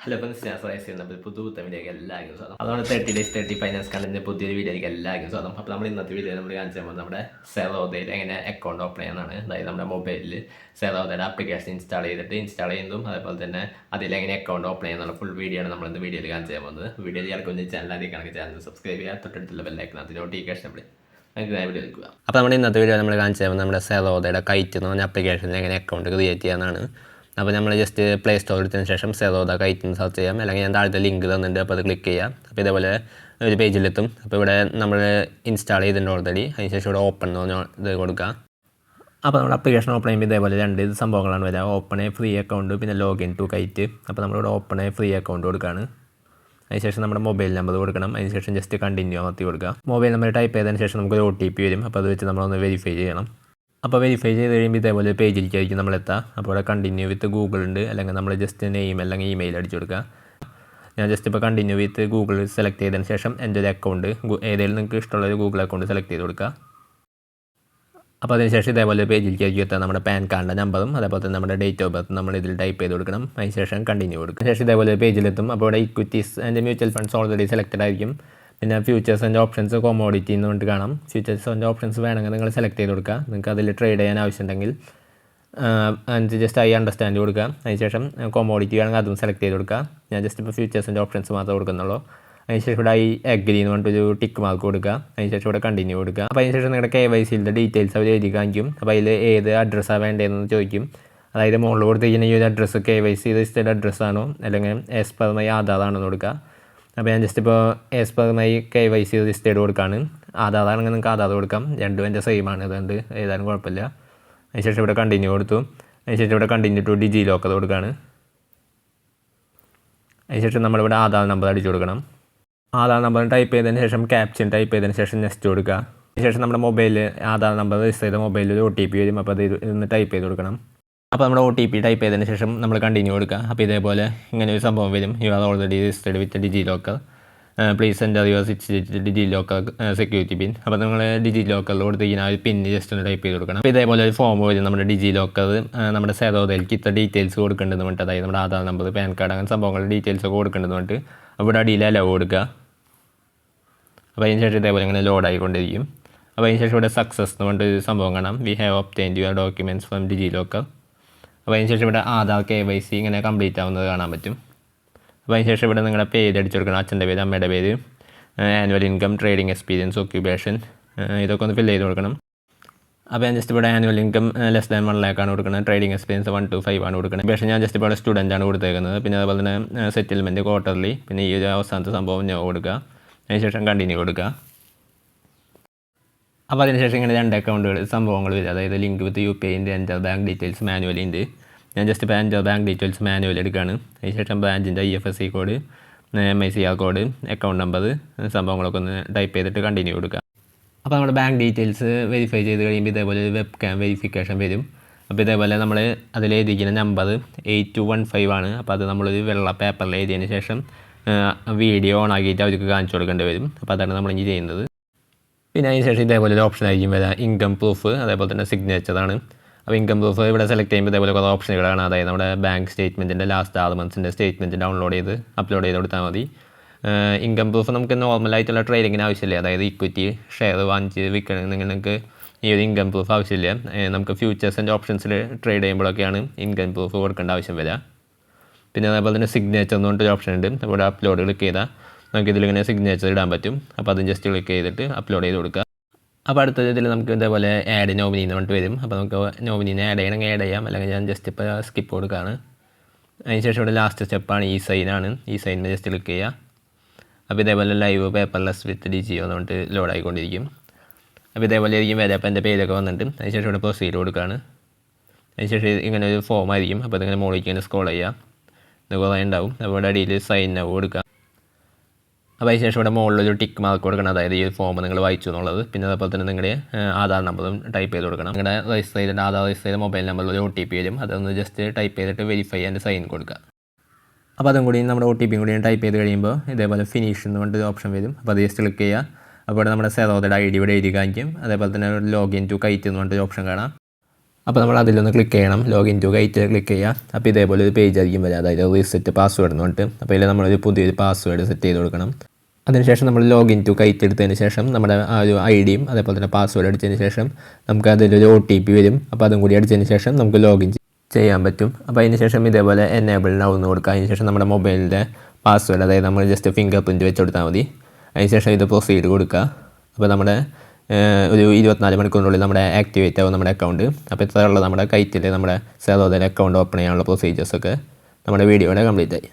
Hello friends, ഞാൻ ശ്രേയസ് ചെയ്യുന്നത് പുതുത്ത വീഡിയോയ്ക്ക് എല്ലാവർക്കും സ്വാഗതം. അതുകൊണ്ട് 30 ഡേയ്സ് 30 ഫൈനാൻസ് കണ്ടതിൻ്റെ പുതിയൊരു വീഡിയോയ്ക്ക് എല്ലാവർക്കും സ്വാഗതം. അപ്പോൾ നമ്മൾ ഇന്നത്തെ വീഡിയോ നമ്മൾ കാണിച്ചു പോകുന്നത് നമ്മുടെ സെറോദയിൽ എങ്ങനെ അക്കൗണ്ട് ഓപ്പൺ ചെയ്യാനാണ്. അതായത് നമ്മുടെ മൊബൈലിൽ സെറോദയുടെ ആപ്ലിക്കേഷൻ ഇൻസ്റ്റാൾ ചെയ്യുന്നതും അതേപോലെ തന്നെ അതിലെങ്ങനെ അക്കൗണ്ട് ഓപ്പൺ ചെയ്യുന്നുള്ള ഫുൾ വീഡിയോ ആണ് നമ്മൾ ഇന്ന് വീഡിയോയിൽ കാണിച്ചു പോകുന്നത്. വീഡിയോ ഇയാൾക്ക് ചാനൽ ആദ്യമാണെങ്കിൽ ചാനൽ സബ്സ്ക്രൈബ് ചെയ്യുക, തൊട്ടടുത്തുള്ള ബെല്ലൈക്കനകത്ത് നോട്ടിഫിക്കേഷൻ നമുക്ക് വീഡിയോ എടുക്കുക. അപ്പോൾ നമ്മുടെ ഇന്നത്തെ വീഡിയോ നമ്മൾ കാണിച്ചു പോകുന്നത് നമ്മുടെ സെറോദയുടെ കൈറ്റ് എന്ന് പറഞ്ഞ ആപ്ലിക്കേഷനിൽ എങ്ങനെ അക്കൗണ്ട് ക്രിയേറ്റ് ചെയ്യാനാണ്. അപ്പോൾ നമ്മൾ ജസ്റ്റ് പ്ലേ സ്റ്റോർ എടുത്തതിന് ശേഷം സെറോദ കൈറ്റ് സെർച്ച് ചെയ്യാം, അല്ലെങ്കിൽ ഞാൻ താഴത്തെ ലിങ്ക് തന്നിട്ടുണ്ട്, അപ്പോൾ അത് ക്ലിക്ക് ചെയ്യാം. അപ്പോൾ ഇതേപോലെ ഒരു പേജിലെത്തും. അപ്പോൾ ഇവിടെ നമ്മൾ ഇൻസ്റ്റാൾ ചെയ്തിട്ടുണ്ട് ഓൾറെഡി. അതിനുശേഷം ഇവിടെ ഓപ്പൺ എന്ന് പറഞ്ഞാൽ ഇത് കൊടുക്കുക. അപ്പോൾ നമ്മുടെ ആപ്ലിക്കേഷൻ ഓപ്പൺ ചെയ്യുമ്പോൾ ഇതേപോലെ രണ്ട് സംഭവങ്ങളാണ് വരിക: ഓപ്പൺ എ ഫ്രീ അക്കൗണ്ട്, പിന്നെ ലോഗിൻ ടു കൈറ്റ്. അപ്പോൾ നമ്മളിവിടെ ഓപ്പൺ എ ഫ്രീ അക്കൗണ്ട് കൊടുക്കുകയാണ്. അതിനുശേഷം നമ്മുടെ മൊബൈൽ നമ്പർ കൊടുക്കണം. അതിനുശേഷം ജസ്റ്റ് കണ്ടിന്യൂ അമർത്തി കൊടുക്കുക. മൊബൈൽ നമ്പർ ടൈപ്പ് ചെയ്തതിന് ശേഷം നമുക്കൊരു OTP വരും. അപ്പോൾ അത് വെച്ച് നമ്മളൊന്ന് വെരിഫൈ ചെയ്യണം. അപ്പോൾ വെരിഫൈ ചെയ്ത് കഴിയുമ്പോൾ ഇതേപോലെ പേജിലേക്കായിരിക്കും നമ്മളെത്തുക. അപ്പോൾ ഇവിടെ കണ്ടിന്യൂ വിത്ത് ഗൂഗിൾ ഉണ്ട്, അല്ലെങ്കിൽ നമ്മൾ ജസ്റ്റ് നെയിം അല്ലെങ്കിൽ ഇമെയിൽ അടിച്ചു കൊടുക്കുക. ഞാൻ ജസ്റ്റ് ഇപ്പോൾ കണ്ടിന്യൂ വിത്ത് ഗൂഗിൾ സെലക്ട് ചെയ്തതിന് ശേഷം എൻ്റെ ഒരു അക്കൗണ്ട് ഏതെങ്കിലും നിങ്ങൾക്ക് ഇഷ്ടമുള്ളൊരു ഗൂഗിൾ അക്കൗണ്ട് സെലക്ട് ചെയ്ത് കൊടുക്കുക. അപ്പോൾ അതിനുശേഷം ഇതേപോലെ പേജിലേക്കായിരിക്കും എത്തുക. നമ്മുടെ പാൻ കാർഡിൻ്റെ നമ്പറും അതേപോലെ തന്നെ നമ്മുടെ ഡേറ്റ് ഓഫ് ബർത്ത് നമ്മൾ ഇതിൽ ടൈപ്പ് ചെയ്ത് കൊടുക്കണം. അതിനുശേഷം കണ്ടിന്യൂ കൊടുക്കുക. ശേഷം ഇതേപോലെ പേജിലെത്തും. അപ്പോൾ ഇവിടെ equities and mutual funds already select ആയിരിക്കും. പിന്നെ ഫ്യൂച്ചേഴ്സ് ആൻഡ് ഓപ്ഷൻസ് കോമോഡിറ്റി എന്ന് പറഞ്ഞിട്ട് കാണാം. ഫ്യൂച്ചേഴ്സ് ആൻഡ് ഓപ്ഷൻസ് വേണമെങ്കിൽ നിങ്ങൾ സെലക്ട് ചെയ്ത് കൊടുക്കുക. നിങ്ങൾക്ക് അതിൽ ട്രേഡ് ചെയ്യാൻ ആവശ്യമുണ്ടെങ്കിൽ ജസ്റ്റ് അണ്ടർസ്റ്റാൻഡ് കൊടുക്കുക. അതിനുശേഷം കോമോഡിറ്റി വേണമെങ്കിൽ അതും സെലക്ട് ചെയ്ത് കൊടുക്കുക. ഞാൻ ജസ്റ്റ് ഇപ്പോൾ ഫ്യൂച്ചേഴ്സ് ആൻഡ് ഓപ്ഷൻസ് മാത്രമേ കൊടുക്കുന്നുള്ളൂ. അതിനുശേഷം ഇവിടെ അഗ്രി എന്ന് പറഞ്ഞിട്ടൊരു ടിക്ക് മാർക്ക് കൊടുക്കുക. അതിനുശേഷം ഇവിടെ കണ്ടിന്യൂ കൊടുക്കുക. അപ്പോൾ അതിനുശേഷം നിങ്ങളുടെ KYCയുടെ ഡീറ്റെയിൽസ് അവർ എഴുതി കാണിക്കും. അപ്പോൾ അതിൽ ഏത് അഡ്രസ്സാണ് വേണ്ടതെന്ന് ചോദിക്കും. അതായത് മുകളിൽ കൊടുത്തിരിക്കുന്ന ഈ ഒരു അഡ്രസ്സ് KYC രജിസ്റ്റേഡ് അഡ്രസ്സാണോ അല്ലെങ്കിൽ ആസ് പെർ മൈ ആധാറാണോ എന്ന് കൊടുക്കുക. അപ്പോൾ ഞാൻ ജസ്റ്റ് ഇപ്പോൾ as per my KYC registered കൊടുക്കുകയാണ്. ആധാറാണെങ്കിൽ നിങ്ങൾക്ക് ആധാർ കൊടുക്കാം, രണ്ടും എൻ്റെ സെയിം ആണ്, അതുകൊണ്ട് എഴുതാനും കുഴപ്പമില്ല. അതിനുശേഷം ഇവിടെ കണ്ടിന്യൂ കൊടുത്തു. അതിനുശേഷം ഇവിടെ കണ്ടിന്യൂ ടു ഡിജി ലോക്കർ കൊടുക്കുകയാണ്. അതിനുശേഷം നമ്മളിവിടെ ആധാർ നമ്പർ അടിച്ചു കൊടുക്കണം. ആധാർ നമ്പർ ടൈപ്പ് ചെയ്തതിന് ശേഷം ക്യാപ്ഷൻ ടൈപ്പ് ചെയ്തതിന് ശേഷം നെക്സ്റ്റ് കൊടുക്കുക. അതിനുശേഷം നമ്മുടെ മൊബൈലിൽ ആധാർ നമ്പർ രജിസ്റ്റർ ചെയ്ത മൊബൈലിൽ ഒരു OTP വരും. അപ്പോൾ അത് ഇന്ന് ടൈപ്പ് ചെയ്ത് കൊടുക്കണം. അപ്പോൾ നമ്മുടെ OTP ടൈപ്പ് ചെയ്തതിന് ശേഷം നമ്മൾ കണ്ടിന്യൂ കൊടുക്കുക. അപ്പോൾ ഇതേപോലെ ഇങ്ങനെ ഒരു സംഭവം വരും: you are already registered with DigiLocker, please enter your 6 DigiLocker security pin. അപ്പോൾ നിങ്ങൾ ഡിജി ലോക്കറിൽ കൊടുത്തിരിക്കുന്ന ആ ഒരു പിന്ന് ജസ്റ്റ് ഒന്ന് ടൈപ്പ് ചെയ്ത് കൊടുക്കണം. അപ്പോൾ ഇതേപോലെ ഒരു ഫോം വരും. നമ്മുടെ ഡിജി ലോക്കർ നമ്മുടെ സെറോദയിലേക്ക് ഇത്ര ഡീറ്റെയിൽസ് കൊടുക്കേണ്ടതെന്ന് പറഞ്ഞിട്ട്, അതായത് നമ്മുടെ ആധാർ നമ്പർ, പാൻ കാർഡ്, അങ്ങനെ സംഭവങ്ങളുടെ ഡീറ്റെയിൽസ് ഒക്കെ കൊടുക്കേണ്ടതെന്ന് പറഞ്ഞിട്ട് അവിടെ അടിയിൽ അലോ കൊടുക്കുക. അപ്പോൾ അതിന് ശേഷം ഇതേപോലെ ഇങ്ങനെ ലോഡ് ആയിക്കൊണ്ടിരിക്കും. അപ്പോൾ അതിന് ശേഷം ഇവിടെ സക്സസ് എന്ന് പറഞ്ഞിട്ട് സംഭവം കാണാം: we have obtained your documents from DigiLocker. അപ്പോൾ അതിന് ശേഷം ഇവിടെ ആധാർ KYC ഇങ്ങനെ കംപ്ലീറ്റ് ആവുന്നത് കാണാൻ പറ്റും. അപ്പോൾ അതിന് ശേഷം ഇവിടെ നിങ്ങളുടെ പേര് അടിച്ചു കൊടുക്കണം: അച്ഛൻ്റെ പേര്, അമ്മയുടെ പേര്, annual income, trading experience, occupation, ഇതൊക്കെ ഒന്ന് ഫില്ല് ചെയ്ത് കൊടുക്കണം. അപ്പോൾ ഞാൻ ജസ്റ്റ് ഇവിടെ annual income less than 1 lakh ആണ് കൊടുക്കുന്നത്. ട്രേഡിംഗ് എക്സ്പീരിയൻസ് 1 to 5 ആണ് കൊടുക്കുന്നത്. പക്ഷേ ഞാൻ ജസ്റ്റ് ഇവിടെ സ്റ്റുഡൻ്റ് ആണ് കൊടുത്തേക്കുന്നത്. പിന്നെ അതുപോലെ തന്നെ സെറ്റിൽമെൻറ്റ് ക്വാർട്ടർലി, പിന്നെ ഈ ഒരു അവസാനത്തെ സംഭവം ഞാൻ കൊടുക്കുക. അതിനുശേഷം കണ്ടിന്യൂ കൊടുക്കുക. അപ്പോൾ അതിനുശേഷം ഇങ്ങനെ 2 അക്കൗണ്ടുകൾ സംഭവങ്ങൾ വരും. അതായത് ലിങ്ക് വിത്ത് UPI ഉണ്ട്, എൻ്റർ ബാങ്ക് ഡീറ്റെയിൽസ് മാനുവലി ഉണ്ട്. ഞാൻ ജസ്റ്റ് ഇപ്പോൾ എൻ്റർ ബാങ്ക് ഡീറ്റെയിൽസ് മാനുവൽ എടുക്കുകയാണ്. അതിനുശേഷം ബ്രാഞ്ചിൻ്റെ IFSC code, MICR code, account number, സംഭവങ്ങളൊക്കെ ഒന്ന് ടൈപ്പ് ചെയ്തിട്ട് കണ്ടിന്യൂ കൊടുക്കുക. അപ്പോൾ നമ്മുടെ ബാങ്ക് ഡീറ്റെയിൽസ് വെരിഫൈ ചെയ്ത് കഴിയുമ്പോൾ ഇതേപോലെ വെബ് ക്യാം വെരിഫിക്കേഷൻ വരും. അപ്പോൾ ഇതേപോലെ നമ്മൾ അതിൽ എഴുതിയിരിക്കുന്ന നമ്പർ 8215 ആണ്. അപ്പോൾ അത് നമ്മളൊരു വെള്ള പേപ്പറിൽ എഴുതിയതിന് ശേഷം വീഡിയോ ഓൺ ആക്കിയിട്ട് അവർക്ക് കാണിച്ചു കൊടുക്കേണ്ടി വരും. അപ്പോൾ അതാണ് നമ്മൾ ഇനി ചെയ്യുന്നത്. പിന്നെ അതിന് ശേഷം ഇതേപോലെ ഒരു ഓപ്ഷൻ ആയിരിക്കും വരിക: ഇൻകം പ്രൂഫ്, അതേപോലെ തന്നെ സിഗ്നേച്ചറാണ്. അപ്പോൾ ഇൻകം പ്രൂഫ് ഇവിടെ സെലക്ട് ചെയ്യുമ്പോൾ ഇതേപോലെ കുറേ ഓപ്ഷനുകളാണ്. അതായത് നമ്മുടെ ബാങ്ക് സ്റ്റേറ്റ്മെൻറ്റിൻ്റെ ലാസ്റ്റ് 6 months സ്റ്റേറ്റ്മെൻറ്റ് ഡൗൺലോഡ് ചെയ്ത് അപ്ലോഡ് ചെയ്ത് കൊടുത്താൽ മതി. ഇൻകം പ്രൂഫ് നമുക്ക് നോർമലായിട്ടുള്ള ട്രേഡിങ്ങിന് ആവശ്യമില്ല. അതായത് ഇക്വിറ്റി ഷെയർ വാങ്ങിച്ച് വിൽക്കണമെങ്കിൽ നിങ്ങൾക്ക് ഈ ഒരു ഇൻകം പ്രൂഫ് ആവശ്യമില്ല. നമുക്ക് ഫ്യൂച്ചേഴ്സ് ആൻഡ് ഓപ്ഷൻസിൽ ട്രേഡ് ചെയ്യുമ്പോഴൊക്കെയാണ് ഇൻകം പ്രൂഫ് കൊടുക്കേണ്ട ആവശ്യം വരിക. പിന്നെ അതേപോലെ തന്നെ സിഗ്നേച്ചർ എന്ന് പറഞ്ഞിട്ടൊരു ഓപ്ഷൻ ഉണ്ട്. ഇവിടെ അപ്ലോഡ് ക്ലിക്ക് ചെയ്താൽ നമുക്ക് ഇതിലിങ്ങനെ സിഗ്നേച്ചർ ഇടാൻ പറ്റും. അപ്പോൾ അതും ജസ്റ്റ് ക്ലിക്ക് ചെയ്തിട്ട് അപ്ലോഡ് ചെയ്ത് കൊടുക്കുക. അപ്പോൾ അടുത്ത ഇതിൽ നമുക്ക് ഇതേപോലെ ആഡ് നോമിനി എന്ന് പറഞ്ഞിട്ട് വരും. അപ്പോൾ നമുക്ക് നോമിനീനെ ആഡ് ചെയ്യണമെങ്കിൽ ആഡ് ചെയ്യാം, അല്ലെങ്കിൽ ഞാൻ ജസ്റ്റ് ഇപ്പോൾ സ്കിപ്പ് കൊടുക്കുകയാണ്. അതിനുശേഷം ഇവിടെ ലാസ്റ്റ് സ്റ്റെപ്പാണ് സൈനാണ്. സൈനിൽ ജസ്റ്റ് ക്ലിക്ക് ചെയ്യുക. അപ്പോൾ ഇതേപോലെ ലൈവ് പേപ്പർലെസ് വിത്ത് DGO എന്ന് പറഞ്ഞിട്ട് ലോഡ് ആയിക്കൊണ്ടിരിക്കും. അപ്പോൾ ഇതേപോലെ ആയിരിക്കും വരിക. അപ്പോൾ എൻ്റെ പേരൊക്കെ വന്നിട്ട് അതിനുശേഷം ഇവിടെ പ്രൊസീഡ് കൊടുക്കുകയാണ്. അതിനുശേഷം ഇങ്ങനെ ഒരു ഫോം ആയിരിക്കും. അപ്പോൾ ഇതിങ്ങനെ മുകളിലേക്ക് ഇങ്ങനെ സ്ക്രോൾ ചെയ്യുക. ഇത് കുറേ ഉണ്ടാവും. അപ്പോൾ ഇവിടെ അടിയിൽ സൈൻ നൗ കൊടുക്കുക. അപ്പോൾ അതിന് ശേഷം ഇവിടെ മുകളിലൊരു ടിക്ക് മാർക്ക് കൊടുക്കണം, അതായത് ഈ ഫോം നിങ്ങൾ വായിച്ചു എന്നുള്ളത്. പിന്നെ അതേപോലെ തന്നെ നിങ്ങളുടെ ആധാർ നമ്പറും ടൈപ്പ് ചെയ്ത് കൊടുക്കണം. നിങ്ങളുടെ രജിസ്റ്റർ ചെയ്തിട്ട് ആധാർ രജിസ്റ്റർ ചെയ്ത മൊബൈൽ നമ്പറിൽ ഒരു OTP വരും. അതൊന്ന് ജസ്റ്റ് ടൈപ്പ് ചെയ്തിട്ട് വെരിഫൈ ആൻഡ് സൈൻ കൊടുക്കുക. അപ്പോൾ അതും കൂടി നമ്മുടെ OTP കൂടി ടൈപ്പ് ചെയ്ത് കഴിയുമ്പോൾ ഇതേപോലെ ഫിനിഷ് എന്ന് പറഞ്ഞിട്ട് ഓപ്ഷൻ വരും. അപ്പോൾ അത് ജസ്റ്റ് ക്ലിക്ക് ചെയ്യുക. അപ്പോൾ ഇവിടെ നമ്മുടെ സെറോദയുടെ ID ഇവിടെ എഴുതി കാണിക്കും. അതേപോലെ തന്നെ ലോഗിൻ ടു കൈറ്റ് എന്ന് പറഞ്ഞിട്ട് ഓപ്ഷൻ കാണാം. അപ്പോൾ നമ്മൾ അതിലൊന്ന് ക്ലിക്ക് ചെയ്യണം, ലോഗിൻ ടു കൈറ്റ് ക്ലിക്ക് ചെയ്യുക. അപ്പോൾ ഇതേപോലെ ഒരു പേജ് ആയിരിക്കും വരിക, അതായത് റീസെറ്റ് പാസ്വേഡ് എന്ന് പറഞ്ഞിട്ട്. അപ്പോൾ ഇതിൽ നമ്മളൊരു പുതിയൊരു പാസ്വേഡ് സെറ്റ് ചെയ്ത് കൊടുക്കണം. അതിനുശേഷം നമ്മൾ ലോഗിൻ ടു കൈറ്റ് എടുത്തതിന് ശേഷം നമ്മുടെ ആ ഒരു ഐഡിയും അതേപോലെ തന്നെ പാസ്വേഡ് അടിച്ചതിന് ശേഷം നമുക്ക് അതിലൊരു OTP വരും. അപ്പോൾ അതും കൂടി അടിച്ചതിന് ശേഷം നമുക്ക് ലോഗിൻ ചെയ്യാൻ പറ്റും. അപ്പോൾ അതിന് ശേഷം ഇതേപോലെ എനേബിൾ നൗ എന്ന് കൊടുക്കുക. അതിന് ശേഷം നമ്മുടെ മൊബൈലിൻ്റെ പാസ്വേഡ്, അതായത് നമ്മൾ ജസ്റ്റ് ഫിംഗർ പ്രിൻറ്റ് വെച്ച് കൊടുത്താൽ മതി. അതിന് ശേഷം ഇത് പ്രൊസീഡ് കൊടുക്കുക. അപ്പോൾ നമ്മുടെ ഒരു 24 മണിക്കൂറിനുള്ളിൽ നമ്മുടെ ആക്ടിവേറ്റ് ആവും നമ്മുടെ അക്കൗണ്ട്. അപ്പോൾ ഇത്രയുള്ള നമ്മുടെ കൈറ്റിൽ നമ്മുടെ സെറോദയിൽ അക്കൗണ്ട് ഓപ്പൺ ചെയ്യാനുള്ള പ്രൊസീജിയേഴ്സൊക്കെ നമ്മുടെ വീഡിയോയുടെ കംപ്ലീറ്റ് ആയി.